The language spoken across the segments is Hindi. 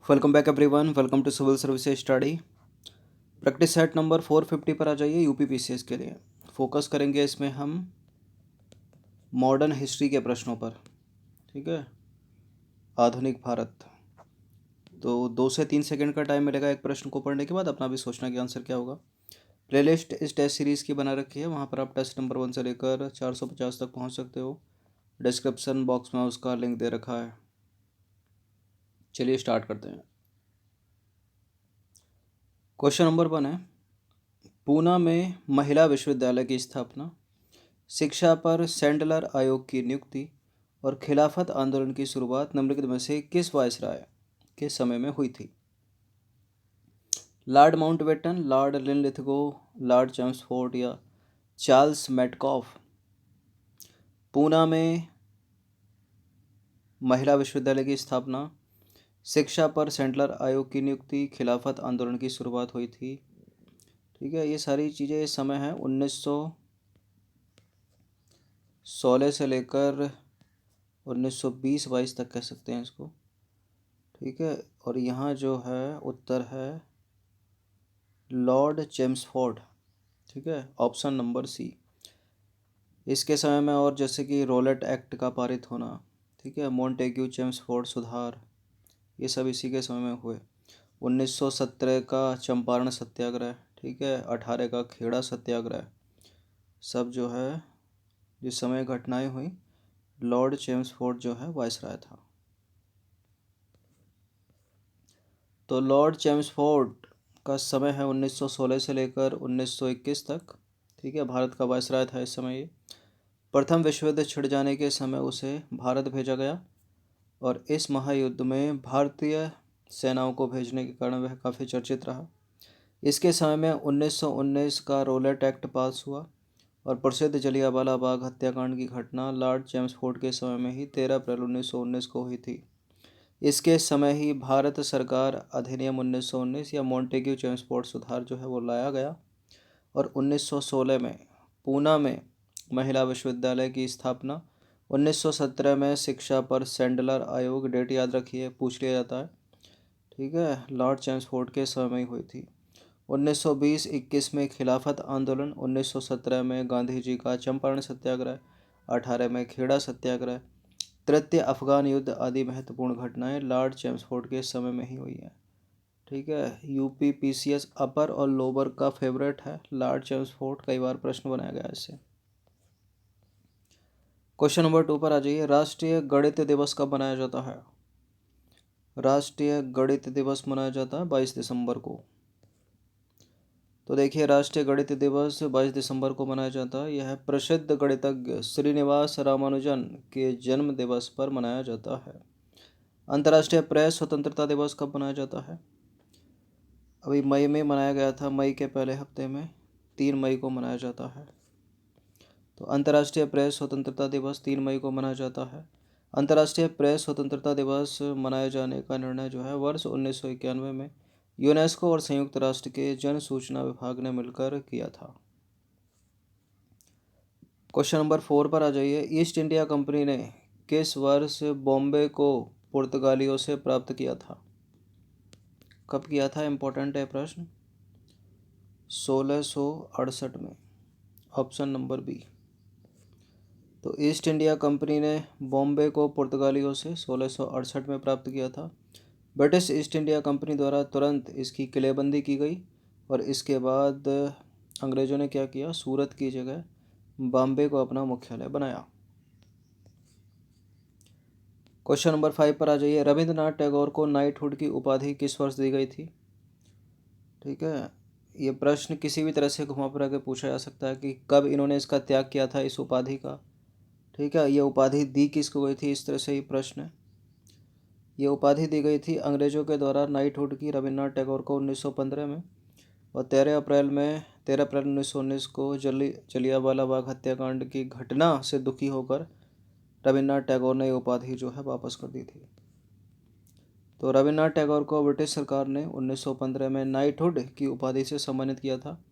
Welcome back everyone, welcome to civil services study. Practice set number 450 पर आ जाइए यूपीपीसीएस के लिए। फोकस करेंगे इसमें हम मॉडर्न हिस्ट्री के प्रश्नों पर। ठीक है, आधुनिक भारत। तो 2 से 3 सेकंड का टाइम मिलेगा एक प्रश्न को पढ़ने के बाद, अपना भी सोचना कि आंसर क्या होगा। प्लेलिस्ट इस टेस्ट सीरीज़ की बना रखी है, वहाँ पर आप टेस्ट नंबर 1 से लेकर 450 तक पहुँच सकते हो। डिस्क्रिप्शन बॉक्स में उसका लिंक दे रखा है। चलिए स्टार्ट करते हैं। क्वेश्चन नंबर 1 है, पूना में महिला विश्वविद्यालय की स्थापना, शिक्षा पर सैंडलर आयोग की नियुक्ति और खिलाफत आंदोलन की शुरुआत निम्नलिखित में से किस वायसराय के समय में हुई थी? Lord Mountbatten, Lord Linlithgow, Lord Chelmsford या चार्ल्स मेटकॉफ? पूना में महिला विश्वविद्यालय की स्थापना, शिक्षा पर सैंडलर आयोग की नियुक्ति, खिलाफत आंदोलन की शुरुआत हुई थी। ठीक है, ये सारी चीज़ें इस समय है 1916 से लेकर 1920-22 तक कह सकते हैं इसको। ठीक है, और यहाँ जो है उत्तर है लॉर्ड चेम्सफोर्ड। ठीक है, ऑप्शन नंबर सी। इसके समय में और जैसे कि रोलेट एक्ट का पारित होना, ठीक है, मॉन्टेग्यू चेम्सफोर्ड सुधार, ये सब इसी के समय में हुए। 1917 का चंपारण सत्याग्रह, ठीक है, 18 का खेड़ा सत्याग्रह, सब जो है जिस समय घटनाएं हुई, लॉर्ड चेम्सफोर्ड जो है वायसराय था। तो लॉर्ड चेम्सफोर्ड का समय है 1916 से लेकर 1921 तक। ठीक है, भारत का वायसराय था इस समय ये। प्रथम विश्व युद्ध छिड़ जाने के समय उसे भारत भेजा गया और इस महायुद्ध में भारतीय सेनाओं को भेजने के कारण वह काफ़ी चर्चित रहा। इसके समय में 1919 का रोलेट एक्ट पास हुआ और प्रसिद्ध जलियांवाला बाग हत्याकांड की घटना लॉर्ड चेम्सफोर्ड के समय में ही 13 अप्रैल 1919 को हुई थी। इसके समय ही भारत सरकार अधिनियम 1919 या मॉन्टेग्यू चेम्सफोर्ड सुधार जो है वो लाया गया और 1916 में पूना में महिला विश्वविद्यालय की स्थापना, 1917 में शिक्षा पर सैंडलर आयोग, डेट याद रखिए, पूछ लिया जाता है। ठीक है, लॉर्ड चेम्सफोर्ड के समय में ही हुई थी। 1920-21 में खिलाफत आंदोलन, 1917 में गांधी जी का चंपारण सत्याग्रह, 18 में खेड़ा सत्याग्रह, तृतीय अफगान युद्ध आदि महत्वपूर्ण घटनाएं लॉर्ड चेम्सफोर्ड के समय में ही हुई हैं। ठीक है, यूपीपीसीएस अपर और लोअर का फेवरेट है लॉर्ड चेम्सफोर्ड, कई बार प्रश्न बनाया गया इससे। क्वेश्चन नंबर 2 पर आ जाइए। राष्ट्रीय गणित दिवस कब मनाया जाता है? राष्ट्रीय गणित दिवस मनाया जाता है 22 दिसंबर को। तो देखिए, राष्ट्रीय गणित दिवस 22 दिसंबर को मनाया जाता है। यह प्रसिद्ध गणितज्ञ श्रीनिवास रामानुजन के जन्म दिवस पर मनाया जाता है। अंतर्राष्ट्रीय प्रेस स्वतंत्रता दिवस कब मनाया जाता है? अभी मई में मनाया गया था, मई के पहले हफ्ते में, 3 मई को मनाया जाता है। तो अंतर्राष्ट्रीय प्रेस स्वतंत्रता दिवस 3 मई को मनाया जाता है। अंतर्राष्ट्रीय प्रेस स्वतंत्रता दिवस मनाए जाने का निर्णय जो है वर्ष 1991 में यूनेस्को और संयुक्त राष्ट्र के जन सूचना विभाग ने मिलकर किया था। क्वेश्चन नंबर 4 पर आ जाइए। ईस्ट इंडिया कंपनी ने किस वर्ष बॉम्बे को पुर्तगालियों से प्राप्त किया था? कब किया था, इंपॉर्टेंट है प्रश्न। 1668 में, ऑप्शन नंबर बी। तो ईस्ट इंडिया कंपनी ने बॉम्बे को पुर्तगालियों से 1668 में प्राप्त किया था। ब्रिटिश ईस्ट इंडिया कंपनी द्वारा तुरंत इसकी किलेबंदी की गई और इसके बाद अंग्रेज़ों ने क्या किया, सूरत की जगह बॉम्बे को अपना मुख्यालय बनाया। क्वेश्चन नंबर 5 पर आ जाइए। रविंद्रनाथ टैगोर को नाइटहुड की उपाधि किस वर्ष दी गई थी? ठीक है, ये प्रश्न किसी भी तरह से घुमा फिरा के पूछा जा सकता है कि कब इन्होंने इसका त्याग किया था, इस उपाधि का। ठीक है, ये उपाधि दी किसको गई थी, इस तरह से ही प्रश्न है। ये उपाधि दी गई थी अंग्रेज़ों के द्वारा नाइटहुड की रविन्द्रनाथ टैगोर को 1915 में, और 13 अप्रैल 1919 को जलियांवाला बाग हत्याकांड की घटना से दुखी होकर रविन्द्रनाथ टैगोर ने ये उपाधि जो है वापस कर दी थी। तो रविन्द्रनाथ टैगोर को ब्रिटिश सरकार ने 1915 में नाइटहुड की उपाधि से सम्मानित किया था।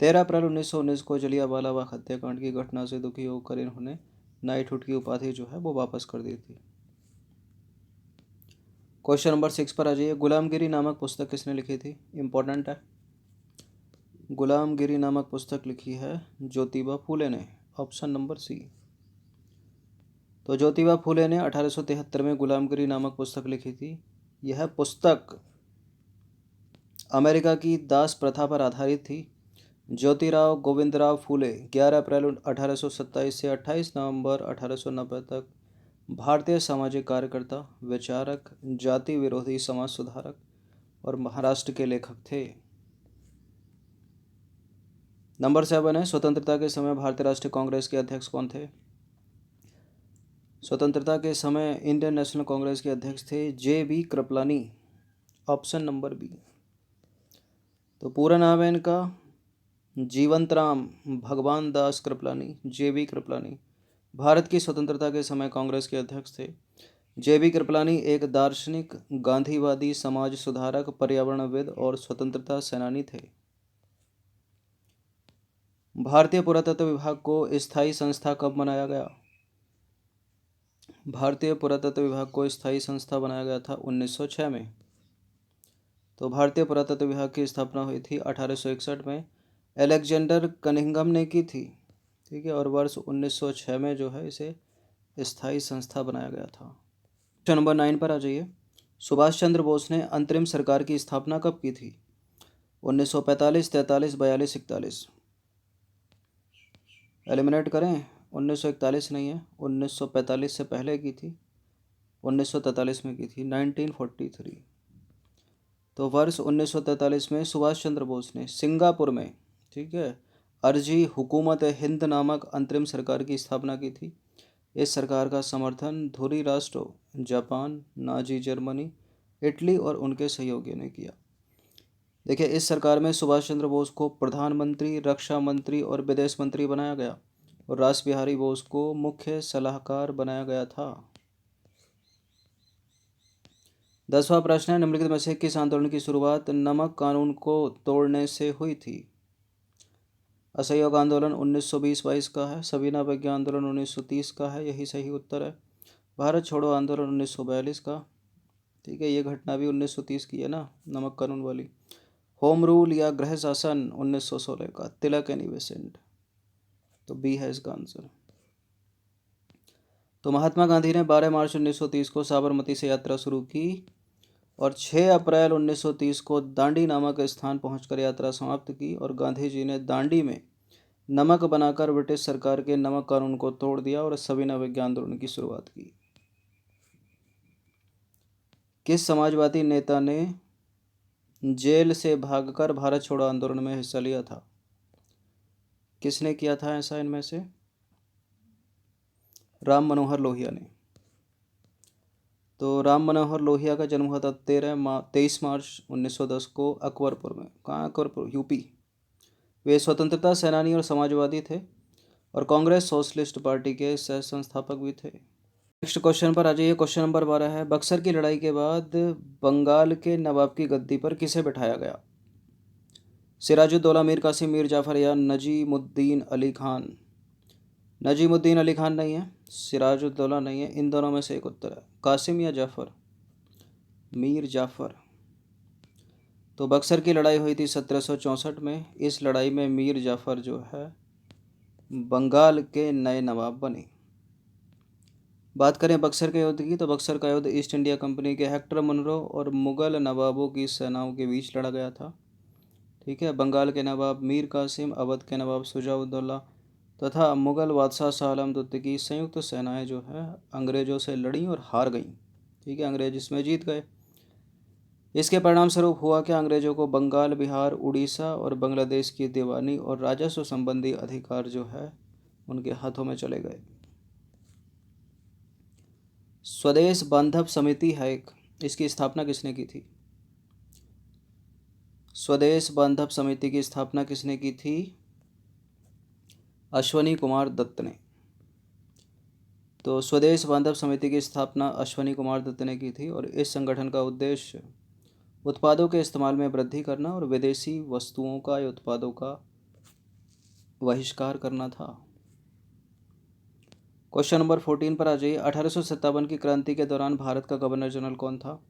13 अप्रैल 1919 को जलियांवाला बाग हत्याकांड की घटना से दुखी होकर इन्होंने नाइटहुड की उपाधि जो है वो वापस कर दी थी। क्वेश्चन नंबर 6 पर आ जाइए। गुलामगिरी नामक पुस्तक किसने लिखी थी? इम्पोर्टेंट है। गुलामगिरी नामक पुस्तक लिखी है ज्योतिबा फूले ने। Option number C. तो ज्योतिबा फूले ने 1873 में गुलामगिरी नामक पुस्तक लिखी थी। यह पुस्तक अमेरिका की दास प्रथा पर आधारित थी। ज्योतिराव गोविंदराव फूले 11 अप्रैल 1827 से 28 नवंबर 1890 तक भारतीय सामाजिक कार्यकर्ता, विचारक, जाति विरोधी समाज सुधारक और महाराष्ट्र के लेखक थे। नंबर 7 है, स्वतंत्रता के समय भारतीय राष्ट्रीय कांग्रेस के अध्यक्ष कौन थे? स्वतंत्रता के समय इंडियन नेशनल कांग्रेस के अध्यक्ष थे JB Kripalani. Option number B. तो पूरा नाम है इनका जीवंतराम भगवान दास कृपलानी, JB कृपलानी। भारत की स्वतंत्रता के समय कांग्रेस के अध्यक्ष थे। JB कृपलानी एक दार्शनिक, गांधीवादी, समाज सुधारक, पर्यावरणविद और स्वतंत्रता सेनानी थे। भारतीय पुरातत्व विभाग को स्थायी संस्था कब बनाया गया? भारतीय पुरातत्व विभाग को स्थायी संस्था बनाया गया था 1906 में। तो भारतीय पुरातत्व विभाग की स्थापना हुई थी 1861 में। अलेक्जेंडर कनिंघम ने की थी, ठीक है। और वर्ष 1906 में जो है इसे स्थायी संस्था बनाया गया था। क्वेश्चन नंबर 9 पर आ जाइए। सुभाष चंद्र बोस ने अंतरिम सरकार की स्थापना कब की थी? 1945, 43, 42, 41। एलिमिनेट करें। 1941 नहीं है, 1945 से पहले की थी, 1943 में की थी, 1943। तो वर्ष 1943 में सुभाष चंद्र बोस ने सिंगापुर में, ठीक है, अर्जी हुकूमत हिंद नामक अंतरिम सरकार की स्थापना की थी। इस सरकार का समर्थन धुरी राष्ट्रों जापान, नाजी जर्मनी, इटली और उनके सहयोगियों ने किया। देखिए, इस सरकार में सुभाष चंद्र बोस को प्रधानमंत्री, रक्षा मंत्री और विदेश मंत्री बनाया गया और रास बिहारी बोस को मुख्य सलाहकार बनाया गया था। 10वां प्रश्न है, निम्नलिखित में से किस आंदोलन की शुरुआत नमक कानून को तोड़ने से हुई थी? असहयोग आंदोलन 1920-22 का है। सविनय अवज्ञा आंदोलन 1930 का है, यही सही उत्तर है। भारत छोड़ो आंदोलन 1942 का, ठीक है, ये घटना भी 1930 की है ना, नमक कानून वाली। होम रूल या गृह शासन 1916 का, तिलक एनी बेसेंट। तो बी है इसका आंसर। तो महात्मा गांधी ने 12 मार्च 1930 को साबरमती से यात्रा शुरू की और 6 अप्रैल 1930 को दांडी नामक स्थान पहुंचकर यात्रा समाप्त की और गांधी जी ने दांडी में नमक बनाकर ब्रिटिश सरकार के नमक कानून को तोड़ दिया और सविनय अवज्ञा आंदोलन की शुरुआत की। किस समाजवादी नेता ने जेल से भागकर भारत छोड़ो आंदोलन में हिस्सा लिया था? किसने किया था ऐसा इनमें से? राम मनोहर लोहिया ने। तो राम मनोहर लोहिया का जन्म हुआ था 23 मार्च 1910 को अकबरपुर में। कहाँ? अकबरपुर, यूपी। वे स्वतंत्रता सेनानी और समाजवादी थे और कांग्रेस सोशलिस्ट पार्टी के सह संस्थापक भी थे। नेक्स्ट क्वेश्चन पर आ जाइए। क्वेश्चन नंबर 12 है, बक्सर की लड़ाई के बाद बंगाल के नवाब की गद्दी पर किसे बिठाया गया? सिराजुद्दौला, मीर कासिम, मीर जाफर या नजीमुद्दीन अली खान? नजीमुद्दीन अली खान नहीं है, सिराजुद्दौला नहीं है, इन दोनों में से एक उत्तर है। कासिम या जाफर? मीर जाफर। तो बक्सर की लड़ाई हुई थी 1764 में। इस लड़ाई में मीर जाफर जो है बंगाल के नए नवाब बने। बात करें बक्सर के युद्ध की, तो बक्सर का युद्ध ईस्ट इंडिया कंपनी के हेक्टर मुनरो और मुगल नवाबों की सेनाओं के बीच लड़ा गया था, ठीक है। बंगाल के नवाब मीर कासिम, अवध के नवाब शुजाउद्दौला तथा मुगल बादशाह शाह आलम द्वितीय की संयुक्त सेनाएं जो है अंग्रेज़ों से लड़ी और हार गईं, ठीक है। अंग्रेज इसमें जीत गए। इसके परिणाम स्वरूप हुआ कि अंग्रेज़ों को बंगाल, बिहार, उड़ीसा और बांग्लादेश की दीवानी और राजस्व संबंधी अधिकार जो है उनके हाथों में चले गए। स्वदेश बांधव समिति है एक, इसकी स्थापना किसने की थी? स्वदेश बांधव समिति की स्थापना किसने की थी? अश्वनी कुमार दत्त ने। तो स्वदेश बांधव समिति की स्थापना अश्वनी कुमार दत्त ने की थी और इस संगठन का उद्देश्य उत्पादों के इस्तेमाल में वृद्धि करना और विदेशी वस्तुओं का या उत्पादों का बहिष्कार करना था। क्वेश्चन नंबर 14 पर आ जाइए। 1857 की क्रांति के दौरान भारत का गवर्नर जनरल कौन था?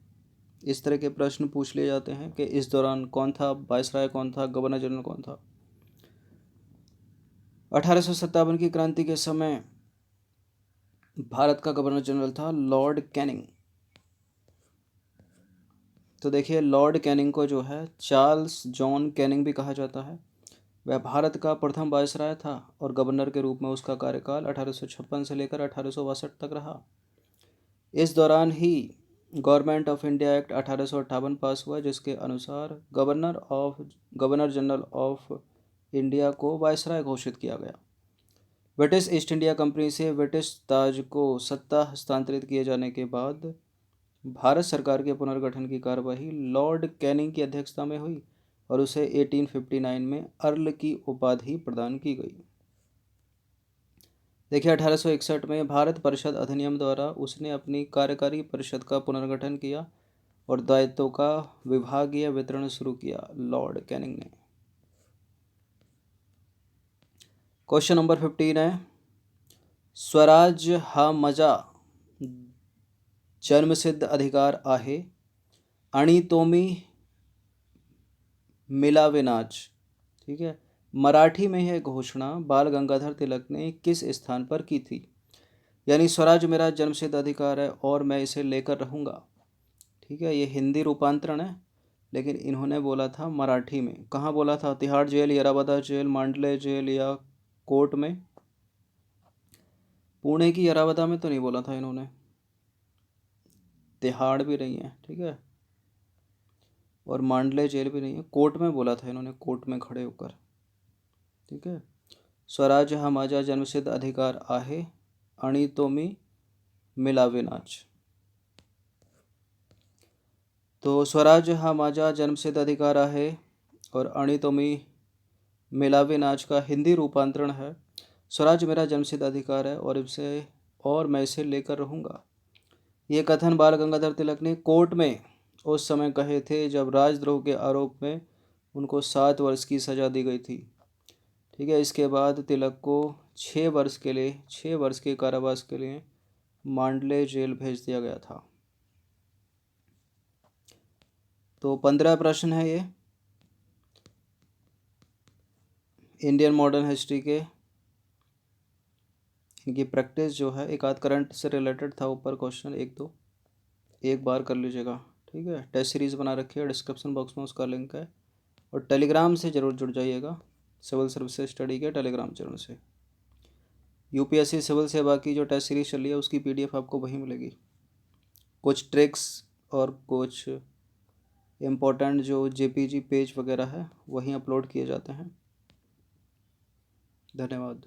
इस तरह के प्रश्न पूछ लिए जाते हैं कि इस दौरान कौन था, वायसराय कौन था, गवर्नर जनरल कौन था। 1857 की क्रांति के समय भारत का गवर्नर जनरल था लॉर्ड कैनिंग। तो देखिए, लॉर्ड कैनिंग को जो है चार्ल्स जॉन कैनिंग भी कहा जाता है। वह भारत का प्रथम वायसराय था और गवर्नर के रूप में उसका कार्यकाल 1856 से लेकर 1862 तक रहा। इस दौरान ही गवर्नमेंट ऑफ इंडिया एक्ट 1858 पास हुआ, जिसके अनुसार गवर्नर जनरल ऑफ इंडिया को वायसराय घोषित किया गया। ब्रिटिश ईस्ट इंडिया कंपनी से ब्रिटिश ताज को सत्ता हस्तांतरित किए जाने के बाद भारत सरकार के पुनर्गठन की कार्यवाही लॉर्ड कैनिंग की अध्यक्षता में हुई और उसे 1859 में अर्ल की उपाधि प्रदान की गई। देखिए, 1861 में भारत परिषद अधिनियम द्वारा उसने अपनी कार्यकारी परिषद का पुनर्गठन किया और दायित्वों का विभागीय वितरण शुरू किया लॉर्ड कैनिंग ने। क्वेश्चन नंबर 15 है, स्वराज हा मजा जन्मसिद्ध अधिकार आहे आणि तोमी मिलावेनाच। ठीक है, मराठी में यह घोषणा बाल गंगाधर तिलक ने किस स्थान पर की थी? यानी स्वराज मेरा जन्मसिद्ध अधिकार है और मैं इसे लेकर रहूँगा। ठीक है, ये हिंदी रूपांतरण है, लेकिन इन्होंने बोला था मराठी में। कहाँ बोला था? तिहाड़ जेल, येरावदा जेल, मांडले जेल या कोर्ट में? पुणे की येरावदा में तो नहीं बोला था इन्होंने, तिहाड़ भी नहीं है, ठीक है, और मांडले जेल भी नहीं है। कोर्ट में बोला था इन्होंने, कोर्ट में खड़े होकर। ठीक है, स्वराज हा माझा जन्मसिद्ध अधिकार आहे आणि तो मी मिलावेनाच। तो स्वराज हा माझा जन्मसिद्ध अधिकार आहे और आणि तो मी मिलावेनाच का हिंदी रूपांतरण है, स्वराज मेरा जन्मसिद्ध अधिकार है और मैं इसे लेकर रहूँगा। ये कथन बाल गंगाधर तिलक ने कोर्ट में उस समय कहे थे जब राजद्रोह के आरोप में उनको 7 वर्ष की सज़ा दी गई थी। ठीक है, इसके बाद तिलक को 6 वर्ष के कारावास के लिए मांडले जेल भेज दिया गया था। तो 15 प्रश्न है ये इंडियन मॉडर्न हिस्ट्री के। इनकी प्रैक्टिस जो है, एक आध करंट से रिलेटेड था ऊपर क्वेश्चन, एक बार कर लीजिएगा। ठीक है, टेस्ट सीरीज़ बना रखी है, डिस्क्रिप्शन बॉक्स में उसका लिंक है, और टेलीग्राम से ज़रूर जुड़ जाइएगा, सिविल सर्विसेज स्टडी के टेलीग्राम चैनल से। यूपीएससी सिविल सेवा की जो टेस्ट सीरीज चल रही है उसकी पीडीएफ आपको वहीं मिलेगी। कुछ ट्रिक्स और कुछ इम्पोर्टेंट जो जेपीजी पेज वगैरह है वहीं अपलोड किए जाते हैं। धन्यवाद।